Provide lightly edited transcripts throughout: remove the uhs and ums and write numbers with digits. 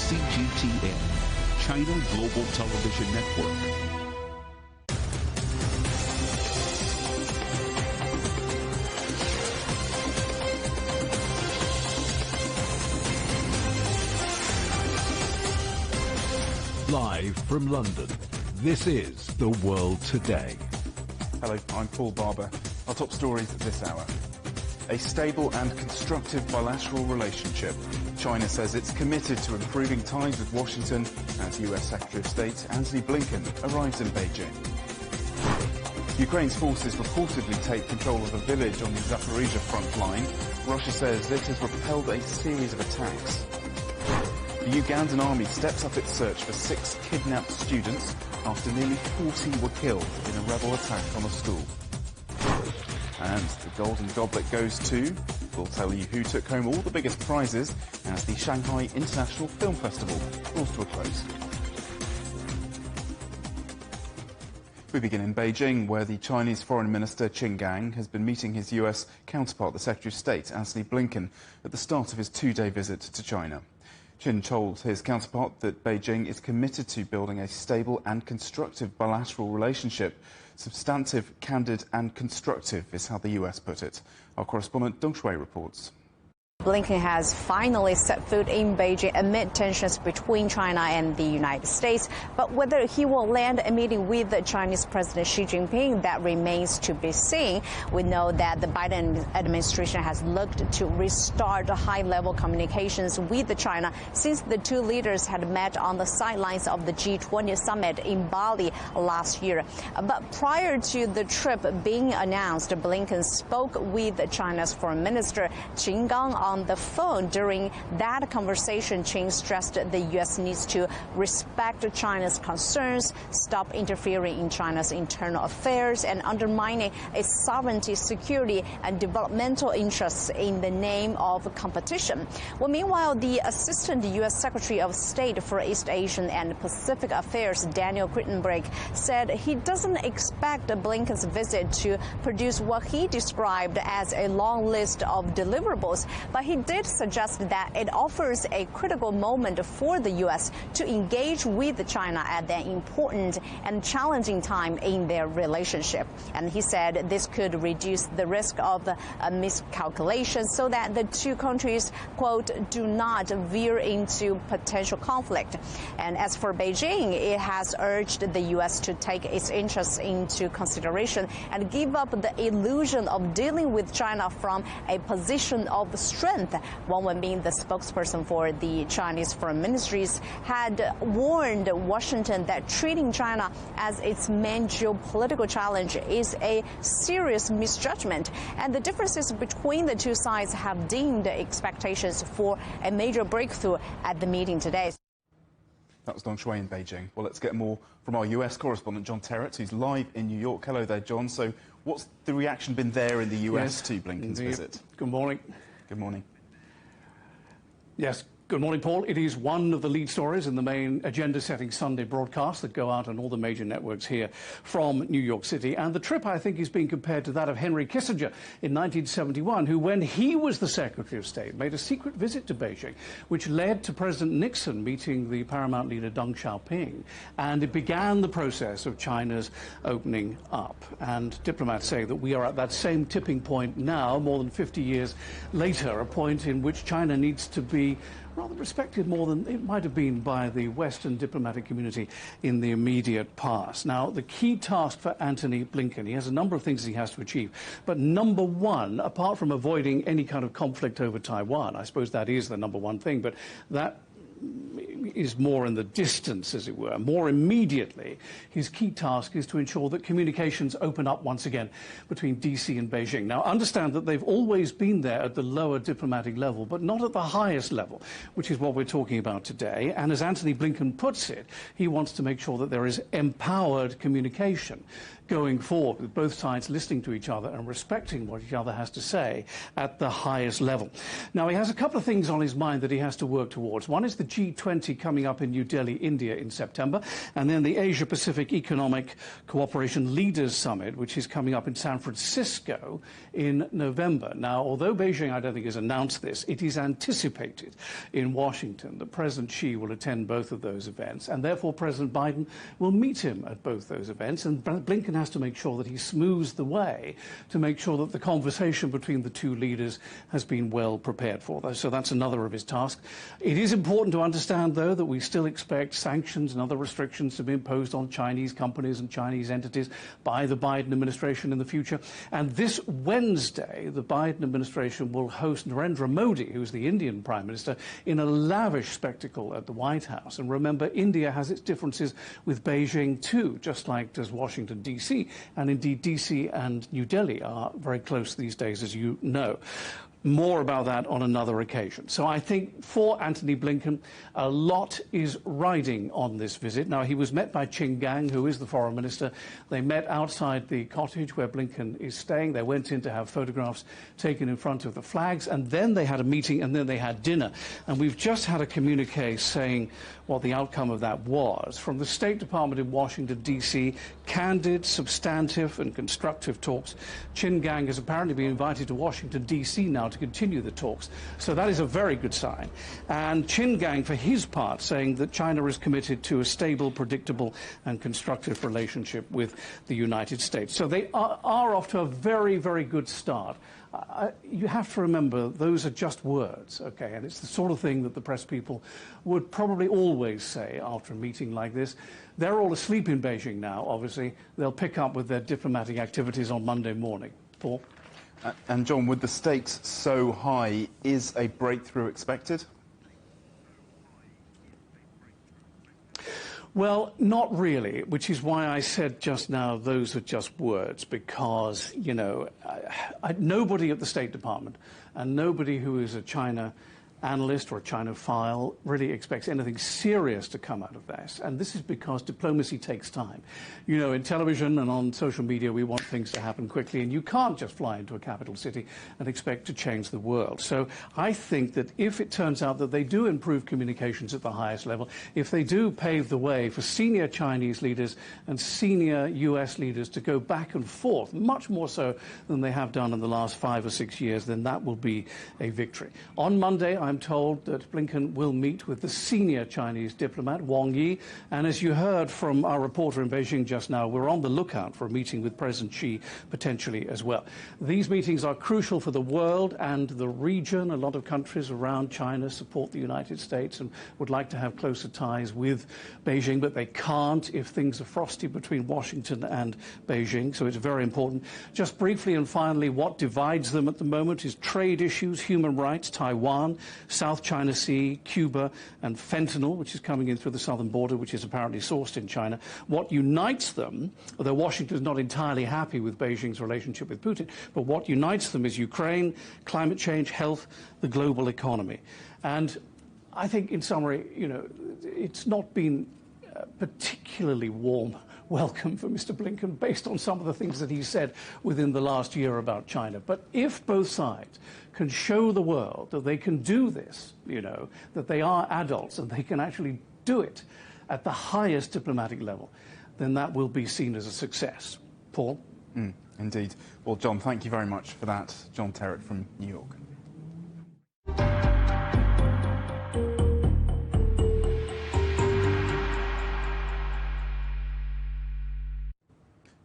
CGTN, China Global Television Network. Live from London, this is The World Today. Hello, I'm Paul Barber. Our top stories at this hour. A stable and constructive bilateral relationship. China says it's committed to improving ties with Washington as US Secretary of State Antony Blinken arrives in Beijing. Ukraine's forces reportedly take control of a village on the Zaporizhzhia front line. Russia says it has repelled a series of attacks. The Ugandan army steps up its search for 6 kidnapped students after nearly 40 were killed in a rebel attack on a school. And the Golden Goblet goes to... We'll tell you who took home all the biggest prizes as the Shanghai International Film Festival draws to a close. We begin in Beijing, where the Chinese Foreign Minister Qin Gang has been meeting his US counterpart, the Secretary of State Antony Blinken, at the start of his 2-day visit to China. Qin told his counterpart that Beijing is committed to building a stable and constructive bilateral relationship. Substantive, candid and constructive is how the US put it. Our correspondent Dong Shui reports. Blinken has finally set foot in Beijing amid tensions between China and the United States. But whether he will land a meeting with the Chinese President Xi Jinping, that remains to be seen. We know that the Biden administration has looked to restart high-level communications with China since the two leaders had met on the sidelines of the G20 summit in Bali last year. But prior to the trip being announced, Blinken spoke with China's Foreign Minister Qin Gang on the phone. During that conversation, Qin stressed the U.S. needs to respect China's concerns, stop interfering in China's internal affairs, and undermining its sovereignty, security, and developmental interests in the name of competition. Well, meanwhile, the Assistant U.S. Secretary of State for East Asian and Pacific Affairs, Daniel Crittenbrigg, said he doesn't expect Blinken's visit to produce what he described as a long list of deliverables, but he did suggest that it offers a critical moment for the U.S. to engage with China at an important and challenging time in their relationship. And he said this could reduce the risk of miscalculation so that the two countries, quote, do not veer into potential conflict. And as for Beijing, it has urged the U.S. to take its interests into consideration and give up the illusion of dealing with China from a position of strength. Wang Wenbin, the spokesperson for the Chinese Foreign Ministries, had warned Washington that treating China as its main geopolitical challenge is a serious misjudgment. And the differences between the two sides have dimmed expectations for a major breakthrough at the meeting today. That was Dong Shui in Beijing. Well, let's get more from our US correspondent, John Terrett, who's live in New York. Hello there, John. So what's the reaction been there in the US to Blinken's visit? Good morning. Good morning. Yes. Good morning, Paul. It is one of the lead stories in the main agenda-setting Sunday broadcasts that go out on all the major networks here from New York City. And the trip, I think, is being compared to that of Henry Kissinger in 1971, who, when he was the Secretary of State, made a secret visit to Beijing, which led to President Nixon meeting the paramount leader Deng Xiaoping. And it began the process of China's opening up. And diplomats say that we are at that same tipping point now, more than 50 years later, a point in which China needs to be rather respected more than it might have been by the Western diplomatic community in the immediate past. Now, the key task for Antony Blinken, he has a number of things he has to achieve, but number one, apart from avoiding any kind of conflict over Taiwan, I suppose that is the number one thing, but that is more in the distance, as it were. More immediately, his key task is to ensure that communications open up once again between DC and Beijing. Now, understand that they've always been there at the lower diplomatic level, but not at the highest level, which is what we're talking about today. And as Antony Blinken puts it, he wants to make sure that there is empowered communication going forward, with both sides listening to each other and respecting what each other has to say at the highest level. Now, he has a couple of things on his mind that he has to work towards. One is the G20 coming up in New Delhi, India in September, and then the Asia-Pacific Economic Cooperation Leaders Summit, which is coming up in San Francisco in November. Now, although Beijing, I don't think, has announced this, it is anticipated in Washington that President Xi will attend both of those events, and therefore President Biden will meet him at both those events, and Blinken has to make sure that he smooths the way to make sure that the conversation between the two leaders has been well prepared for. So that's another of his tasks. It is important to understand, though, that we still expect sanctions and other restrictions to be imposed on Chinese companies and Chinese entities by the Biden administration in the future. And this Wednesday, the Biden administration will host Narendra Modi, who's the Indian Prime Minister, in a lavish spectacle at the White House. And remember, India has its differences with Beijing too, just like does Washington, D.C. And indeed, D.C. and New Delhi are very close these days, as you know. More about that on another occasion. So I think for Antony Blinken, a lot is riding on this visit. Now, he was met by Qin Gang, who is the foreign minister. They met outside the cottage where Blinken is staying. They went in to have photographs taken in front of the flags, and then they had a meeting, and then they had dinner. And we've just had a communique saying what the outcome of that was. From the State Department in Washington, D.C., candid, substantive, and constructive talks. Qin Gang has apparently been invited to Washington, D.C. now to continue the talks. So that is a very good sign. And Qin Gang, for his part, saying that China is committed to a stable, predictable, and constructive relationship with the United States. So they are off to a very, very good start. You have to remember, those are just words, okay? And it's the sort of thing that the press people would probably always say after a meeting like this. They're all asleep in Beijing now, obviously. They'll pick up with their diplomatic activities on Monday morning. Paul? And John, with the stakes so high, is a breakthrough expected? Well, not really, which is why I said just now those are just words, because, you know, nobody at the State Department and nobody who is a China analyst or a Chinophile really expects anything serious to come out of this. And this is because diplomacy takes time. You know, in television and on social media, we want things to happen quickly, and you can't just fly into a capital city and expect to change the world. So I think that if it turns out that they do improve communications at the highest level, if they do pave the way for senior Chinese leaders and senior US leaders to go back and forth, much more so than they have done in the last 5 or 6 years, then that will be a victory. On Monday, I'm told that Blinken will meet with the senior Chinese diplomat, Wang Yi, and as you heard from our reporter in Beijing just now, we're on the lookout for a meeting with President Xi potentially as well. These meetings are crucial for the world and the region. A lot of countries around China support the United States and would like to have closer ties with Beijing, but they can't if things are frosty between Washington and Beijing, so it's very important. Just briefly and finally, what divides them at the moment is trade issues, human rights, Taiwan, South China Sea, Cuba, and fentanyl, which is coming in through the southern border, which is apparently sourced in China. What unites them, although Washington is not entirely happy with Beijing's relationship with Putin, but what unites them is Ukraine, climate change, health, the global economy. And I think, in summary, you know, it's not been particularly warm welcome for Mr. Blinken based on some of the things that he said within the last year about China. But if both sides can show the world that they can do this, you know, that they are adults and they can actually do it at the highest diplomatic level, then that will be seen as a success. Paul? Indeed. Well, John, thank you very much for that. John Terrett from New York.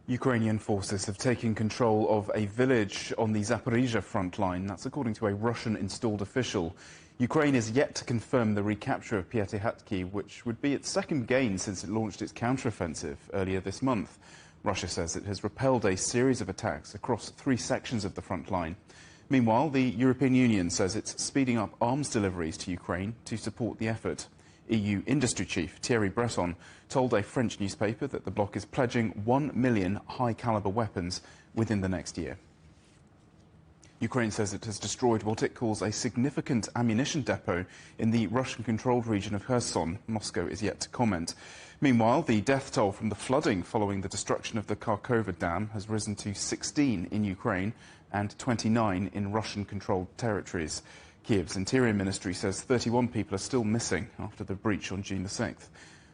Ukrainian forces have taken control of a village on the Zaporizhzhia front line. That's according to a Russian-installed official. Ukraine is yet to confirm the recapture of Piatihatki, which would be its second gain since it launched its counteroffensive earlier this month. Russia says it has repelled a series of attacks across 3 sections of the front line. Meanwhile, the European Union says it's speeding up arms deliveries to Ukraine to support the effort. EU industry chief Thierry Breton told a French newspaper that the bloc is pledging 1 million high-caliber weapons within the next year. Ukraine says it has destroyed what it calls a significant ammunition depot in the Russian-controlled region of Kherson. Moscow is yet to comment. Meanwhile, the death toll from the flooding following the destruction of the Kharkova dam has risen to 16 in Ukraine and 29 in Russian-controlled territories. Kiev's Interior Ministry says 31 people are still missing after the breach on June the 6th.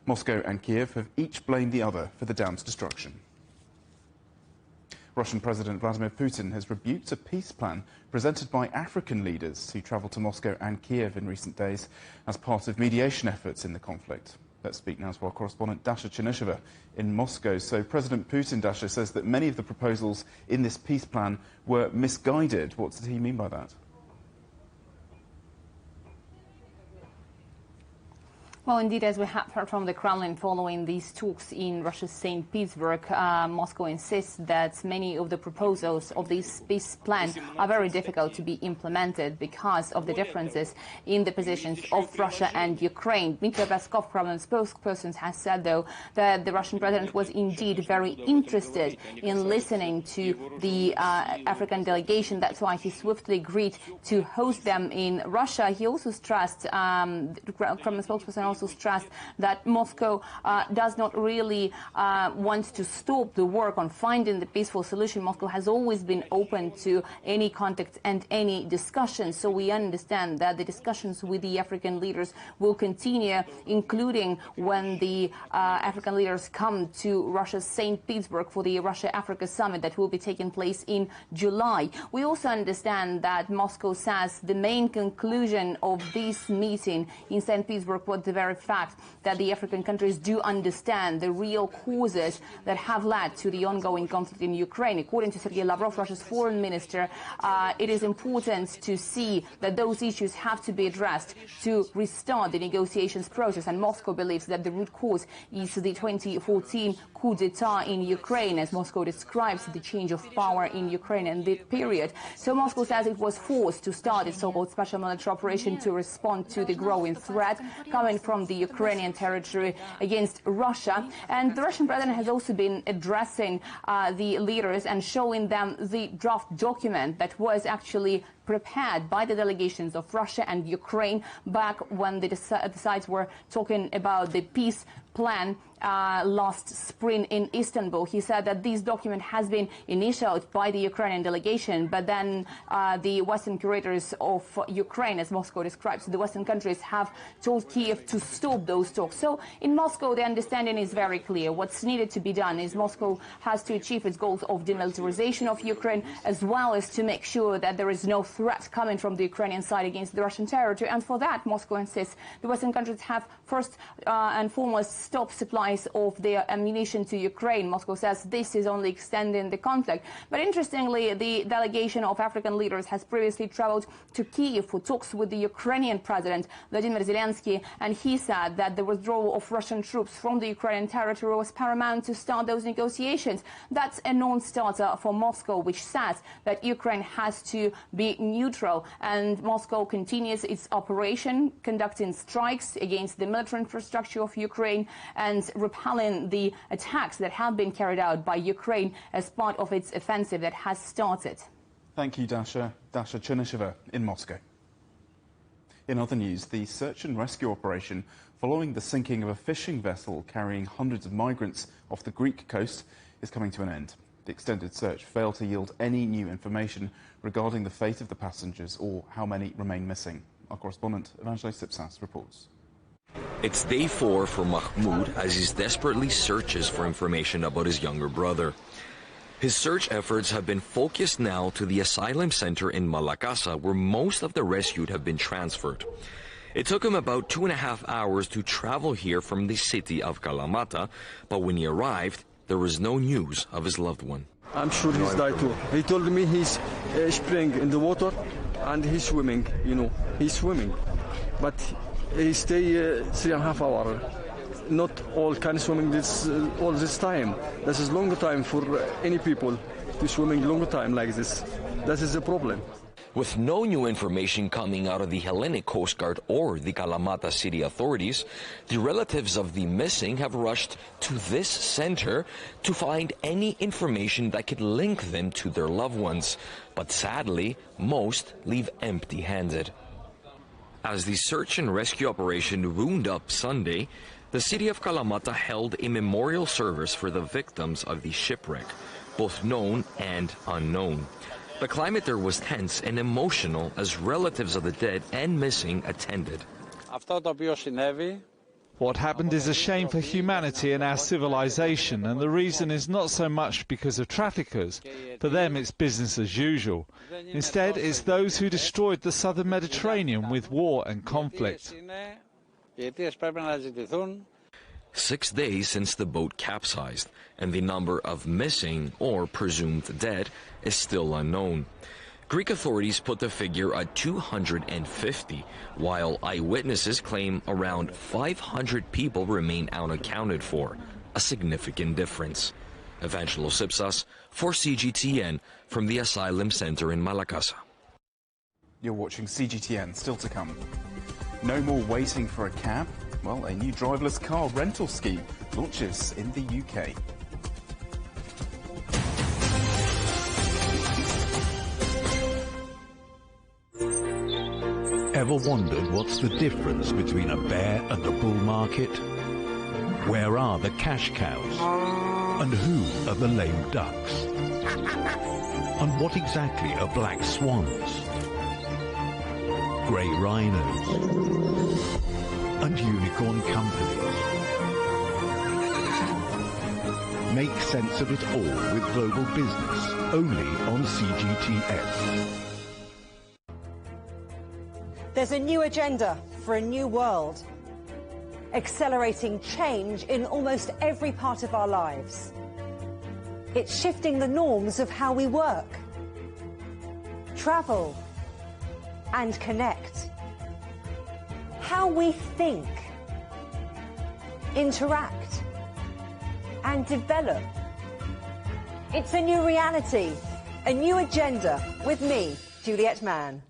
Moscow and Kiev have each blamed the other for the dam's destruction. Russian President Vladimir Putin has rebuked a peace plan presented by African leaders who travelled to Moscow and Kiev in recent days as part of mediation efforts in the conflict. Let's speak now to our correspondent Dasha Chernysheva in Moscow. So President Putin, Dasha, says that many of the proposals in this peace plan were misguided. What did he mean by that? Well, indeed, as we have heard from the Kremlin following these talks in Russia's St. Petersburg, Moscow insists that many of the proposals of this peace plan are very difficult to be implemented because of the differences in the positions of Russia and Ukraine. Dmitry Peskov, Kremlin spokesperson, has said, though, that the Russian president was indeed very interested in listening to the African delegation. That's why he swiftly agreed to host them in Russia. He also stressed, the Kremlin spokesperson also stressed that Moscow does not really want to stop the work on finding the peaceful solution. Moscow has always been open to any contact and any discussions. So we understand that the discussions with the African leaders will continue, including when the African leaders come to Russia's St. Petersburg for the Russia-Africa summit that will be taking place in July. We also understand that Moscow says the main conclusion of this meeting in St. Petersburg was the very fact that the African countries do understand the real causes that have led to the ongoing conflict in Ukraine. According to Sergei Lavrov, Russia's foreign minister, it is important to see that those issues have to be addressed to restart the negotiations process, and Moscow believes that the root cause is the 2014 coup d'etat in Ukraine, as Moscow describes the change of power in Ukraine in that period. So Moscow says it was forced to start its so-called special military operation to respond to the growing threat coming from the Ukrainian territory against Russia. And the Russian president has also been addressing the leaders and showing them the draft document that was actually prepared by the delegations of Russia and Ukraine back when the sides were talking about the peace plan last spring in Istanbul. He said that this document has been initiated by the Ukrainian delegation, but then the Western curators of Ukraine, as Moscow describes, the Western countries have told Kiev to stop those talks. So in Moscow, the understanding is very clear. What's needed to be done is Moscow has to achieve its goals of demilitarization of Ukraine, as well as to make sure that there is no threat coming from the Ukrainian side against the Russian territory. And for that, Moscow insists the Western countries have first and foremost stopped supplies of their ammunition to Ukraine. Moscow says this is only extending the conflict. But interestingly, the delegation of African leaders has previously traveled to Kiev for talks with the Ukrainian president, Vladimir Zelensky, and he said that the withdrawal of Russian troops from the Ukrainian territory was paramount to start those negotiations. That's a non-starter for Moscow, which says that Ukraine has to be neutral, and Moscow continues its operation, conducting strikes against the military infrastructure of Ukraine and repelling the attacks that have been carried out by Ukraine as part of its offensive that has started. Thank you, Dasha. Dasha Chernysheva in Moscow. In other news, the search and rescue operation following the sinking of a fishing vessel carrying hundreds of migrants off the Greek coast is coming to an end. The extended search failed to yield any new information regarding the fate of the passengers or how many remain missing. Our correspondent, Evangelos Tsipsas, reports. It's day 4 for Mahmoud as he desperately searches for information about his younger brother. His search efforts have been focused now to the asylum center in Malakasa, where most of the rescued have been transferred. It took him about 2.5 hours to travel here from the city of Kalamata, but when he arrived, there was no news of his loved one. I'm sure he's died too. He told me he's spring in the water and he's swimming, he's swimming. But he stay 3.5 hours. Not all can swimming all this time. This is longer time for any people to swimming longer time like this. That is the problem. With no new information coming out of the Hellenic Coast Guard or the Kalamata city authorities, the relatives of the missing have rushed to this center to find any information that could link them to their loved ones. But sadly, most leave empty-handed. As the search and rescue operation wound up Sunday, the city of Kalamata held a memorial service for the victims of the shipwreck, both known and unknown. The climate there was tense and emotional as relatives of the dead and missing attended. What happened is a shame for humanity and our civilization, and the reason is not so much because of traffickers. For them it's business as usual. Instead, it's those who destroyed the southern Mediterranean with war and conflict. 6 days since the boat capsized, and the number of missing or presumed dead is still unknown. Greek authorities put the figure at 250, while eyewitnesses claim around 500 people remain unaccounted for, a significant difference. Evangelos Ipsas for CGTN from the Asylum Center in Malakasa. You're watching CGTN, still to come. No more waiting for a cab? Well, a new driverless car rental scheme launches in the UK. Ever wondered what's the difference between a bear and a bull market? Where are the cash cows? And who are the lame ducks? And what exactly are black swans? Grey rhinos? And unicorn companies? Make sense of it all with Global Business, only on CGTN. There's a new agenda for a new world, accelerating change in almost every part of our lives. It's shifting the norms of how we work, travel, and connect. How we think, interact, and develop. It's a new reality, a new agenda with me, Juliet Mann.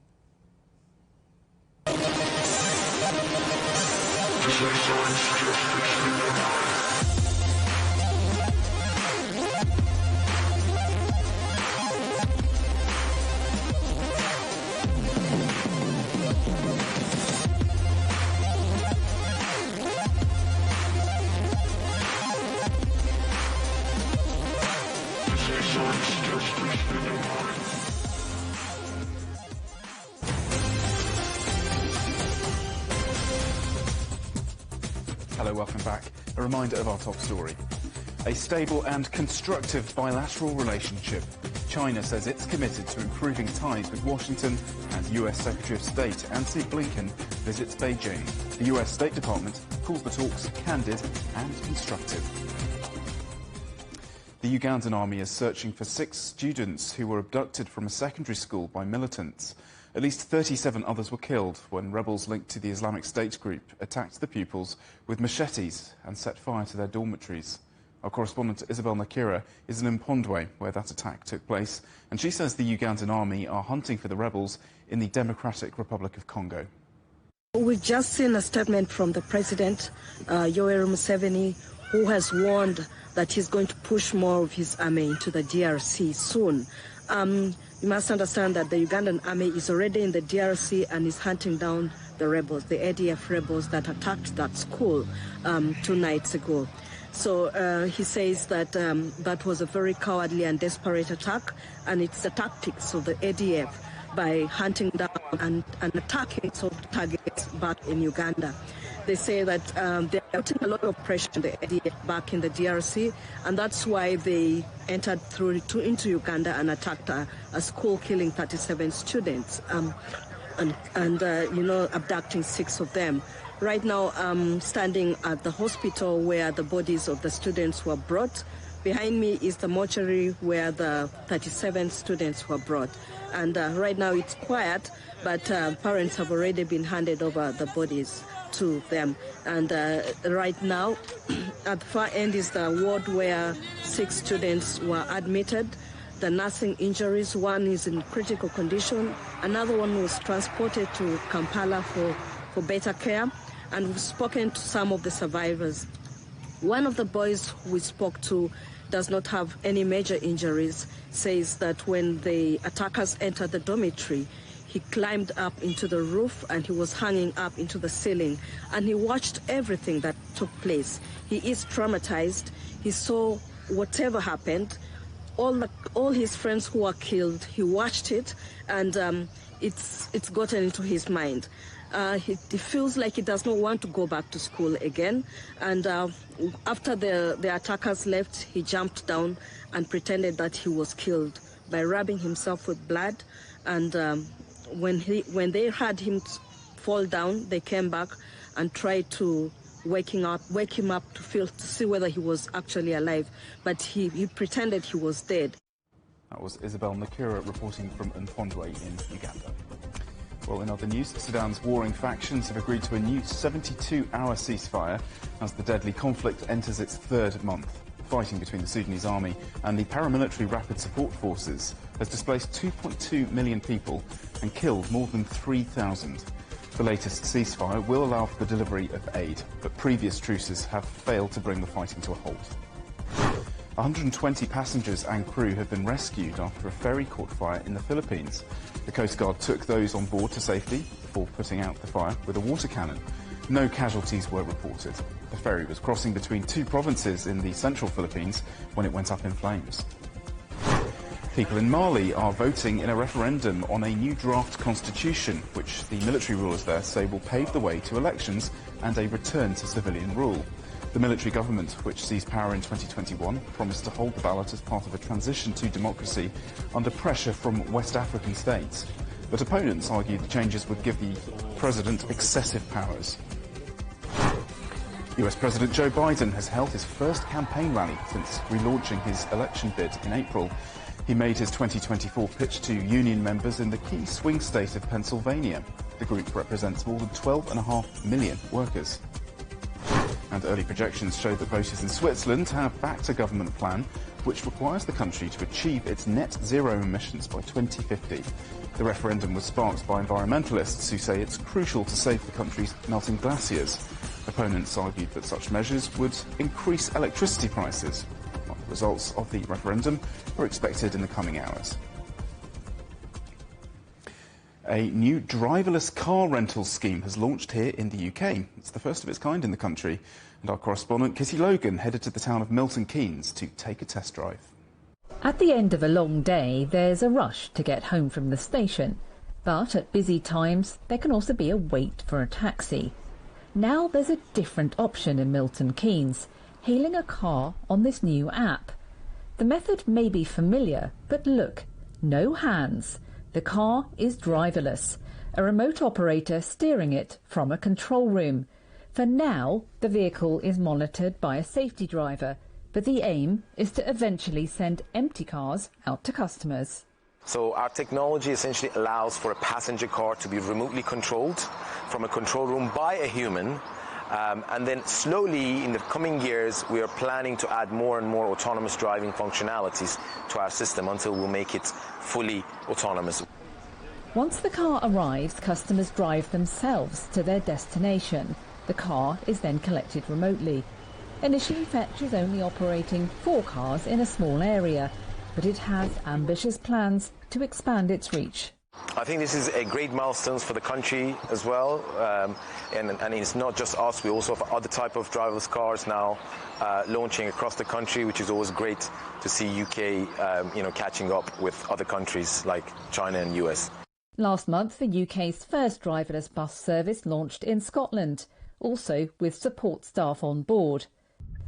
Hello, welcome back. A reminder of our top story. A stable and constructive bilateral relationship. China says it's committed to improving ties with Washington as US Secretary of State Antony Blinken visits Beijing. The US State Department calls the talks candid and constructive. The Ugandan army is searching for 6 students who were abducted from a secondary school by militants. At least 37 others were killed when rebels linked to the Islamic State group attacked the pupils with machetes and set fire to their dormitories. Our correspondent Isabel Nakira is in Mpondwe, where that attack took place, and she says the Ugandan army are hunting for the rebels in the Democratic Republic of Congo. We've just seen a statement from the President, Yoweri Museveni, who has warned that he's going to push more of his army into the DRC soon. You must understand that the Ugandan army is already in the DRC and is hunting down the rebels, the ADF rebels that attacked that school 2 nights ago. So he says that that was a very cowardly and desperate attack, and it's the tactics of the ADF by hunting down and attacking sort of targets back in Uganda. They say that they're putting a lot of pressure on the ADF back in the DRC, and that's why they entered into Uganda and attacked a school, killing 37 students and abducting 6 of them. Right now, I'm standing at the hospital where the bodies of the students were brought. Behind me is the mortuary where the 37 students were brought. And right now it's quiet, but parents have already been handed over the bodies to them. And right now, at the far end is the ward where 6 students were admitted. The nursing injuries, one is in critical condition, another one was transported to Kampala for better care, and we've spoken to some of the survivors. One of the boys we spoke to does not have any major injuries, says that when the attackers entered the dormitory, he climbed up into the roof and he was hanging up into the ceiling, and he watched everything that took place. He is traumatized. He saw whatever happened. all his friends who were killed, he watched it, and it's gotten into his mind. He feels like he does not want to go back to school again. And after the attackers left, he jumped down and pretended that he was killed by rubbing himself with blood. And when they had him fall down, they came back and tried to wake him up to see whether he was actually alive. But he pretended he was dead. That was Isabel Nakura reporting from Mpondwe in Uganda. Well, in other news, Sudan's warring factions have agreed to a new 72-hour ceasefire as the deadly conflict enters its third month. Fighting between the Sudanese army and the paramilitary Rapid Support Forces has displaced 2.2 million people and killed more than 3,000. The latest ceasefire will allow for the delivery of aid, but previous truces have failed to bring the fighting to a halt. 120 passengers and crew have been rescued after a ferry caught fire in the Philippines. The Coast Guard took those on board to safety before putting out the fire with a water cannon. No casualties were reported. The ferry was crossing between two provinces in the central Philippines when it went up in flames. People in Mali are voting in a referendum on a new draft constitution, which the military rulers there say will pave the way to elections and a return to civilian rule. The military government, which seized power in 2021, promised to hold the ballot as part of a transition to democracy under pressure from West African states. But opponents argue the changes would give the president excessive powers. US President Joe Biden has held his first campaign rally since relaunching his election bid in April. He made his 2024 pitch to union members in the key swing state of Pennsylvania. The group represents more than 12.5 million workers. And early projections show that voters in Switzerland have backed a government plan which requires the country to achieve its net zero emissions by 2050. The referendum was sparked by environmentalists who say it's crucial to save the country's melting glaciers. Opponents argued that such measures would increase electricity prices. The results of the referendum are expected in the coming hours. A new driverless car rental scheme has launched here in the UK. It's the first of its kind in the country. And our correspondent Kitty Logan headed to the town of Milton Keynes to take a test drive. At the end of a long day, there's a rush to get home from the station. But at busy times, there can also be a wait for a taxi. Now there's a different option in Milton Keynes, hailing a car on this new app. The method may be familiar, but look, no hands. The car is driverless, a remote operator steering it from a control room. For now, the vehicle is monitored by a safety driver, but the aim is to eventually send empty cars out to customers. So our technology essentially allows for a passenger car to be remotely controlled from a control room by a human. And then slowly in the coming years, we are planning to add more and more autonomous driving functionalities to our system until we'll make it fully autonomous. Once the car arrives, customers drive themselves to their destination. The car is then collected remotely. Initially, Fetch is only operating 4 cars in a small area, but it has ambitious plans to expand its reach. I think this is a great milestone for the country as well, and it's not just us. We also have other type of driverless cars now launching across the country, which is always great to see UK, catching up with other countries like China and US. Last month, the UK's first driverless bus service launched in Scotland, also with support staff on board.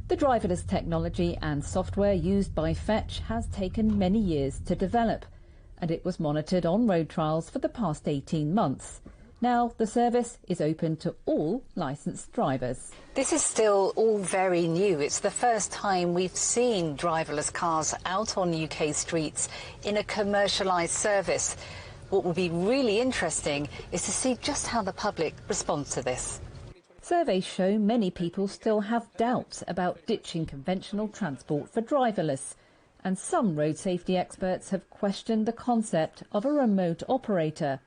The driverless technology and software used by Fetch has taken many years to develop, and it was monitored on road trials for the past 18 months. Now the service is open to all licensed drivers. This is still all very new. It's the first time we've seen driverless cars out on UK streets in a commercialised service. What will be really interesting is to see just how the public responds to this. Surveys show many people still have doubts about ditching conventional transport for driverless, and some road safety experts have questioned the concept of a remote operator.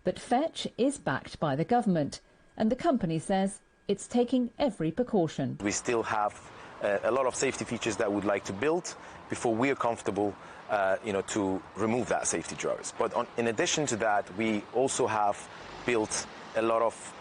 But Fetch is backed by the government, and the company says it's taking every precaution. We still have a lot of safety features that we'd like to build before we are comfortable to remove that safety drivers. But in addition to that, we also have built a lot of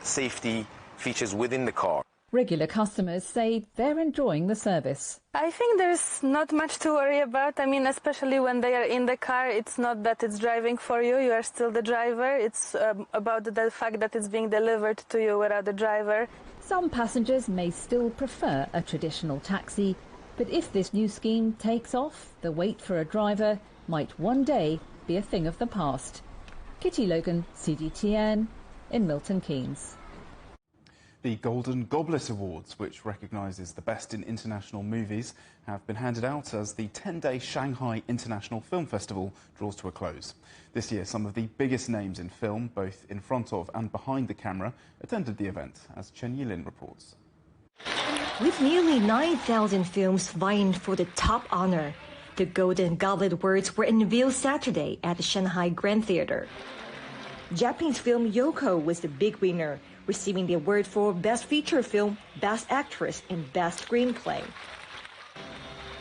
safety features within the car. Regular customers say they're enjoying the service. I think there's not much to worry about. I mean, especially when they are in the car, it's not that it's driving for you. You are still the driver. It's about the fact that it's being delivered to you without the driver. Some passengers may still prefer a traditional taxi, but if this new scheme takes off, the wait for a driver might one day be a thing of the past. Kitty Logan, CGTN, in Milton Keynes. The Golden Goblet Awards, which recognises the best in international movies, have been handed out as the 10-day Shanghai International Film Festival draws to a close. This year, some of the biggest names in film, both in front of and behind the camera, attended the event, as Chen Yilin reports. With nearly 9,000 films vying for the top honor, the Golden Goblet Awards were unveiled Saturday at the Shanghai Grand Theatre. Japanese film Yoko was the big winner, receiving the award for Best Feature Film, Best Actress, and Best Screenplay.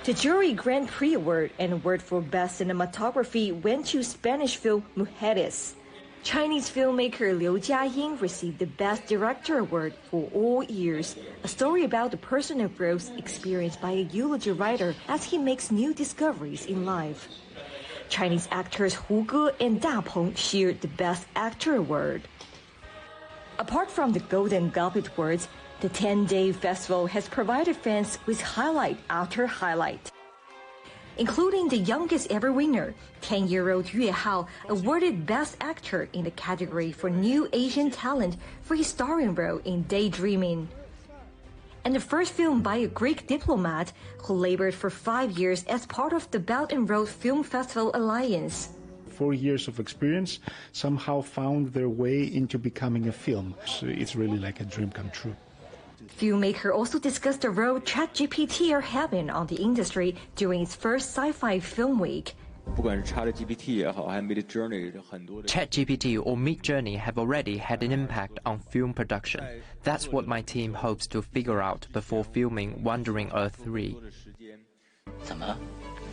The Jury Grand Prix Award and award for Best Cinematography went to Spanish film Mujeres. Chinese filmmaker Liu Jiaying received the Best Director Award for All Years, a story about the personal growth experienced by a eulogy writer as he makes new discoveries in life. Chinese actors Hu Ge and Da Peng shared the Best Actor Award. Apart from the Golden Goblet Awards, the 10-day festival has provided fans with highlight after highlight, including the youngest ever winner, 10-year-old Yue Hao, awarded Best Actor in the category for New Asian Talent for his starring role in Daydreaming. And the first film by a Greek diplomat who labored for 5 years as part of the Belt and Road Film Festival Alliance. 4 years of experience somehow found their way into becoming a film. So it's really like a dream come true. Filmmaker also discussed the role ChatGPT are having on the industry during its first sci-fi film week. ChatGPT or Midjourney have already had an impact on film production. That's what my team hopes to figure out before filming Wandering Earth 3.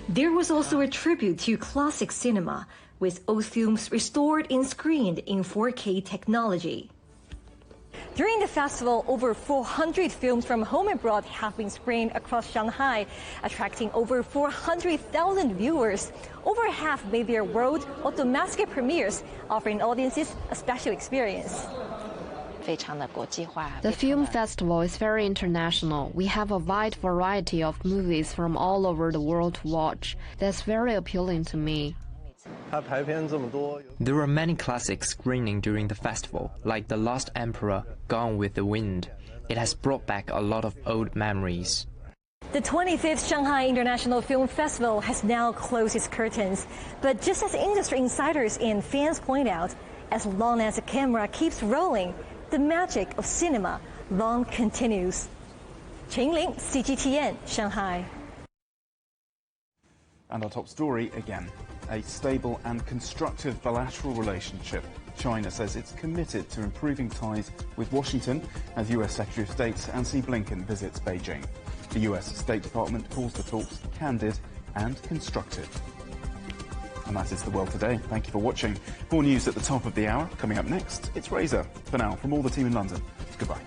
There was also a tribute to classic cinema, with old films restored and screened in 4K technology. During the festival, over 400 films from home and abroad have been screened across Shanghai, attracting over 400,000 viewers. Over half made their world or domestic premieres, offering audiences a special experience. The film festival is very international. We have a wide variety of movies from all over the world to watch. That's very appealing to me. There are many classics screening during the festival, like The Last Emperor, Gone with the Wind. It has brought back a lot of old memories. The 25th Shanghai International Film Festival has now closed its curtains. But just as industry insiders and fans point out, as long as the camera keeps rolling, the magic of cinema long continues. Chen Ling, CGTN, Shanghai. And our top story again. A stable and constructive bilateral relationship. China says it's committed to improving ties with Washington as US Secretary of State Antony Blinken visits Beijing. The US State Department calls the talks candid and constructive. And that is The World Today. Thank you for watching. More news at the top of the hour. Coming up next, it's Razor. For now, from all the team in London, goodbye.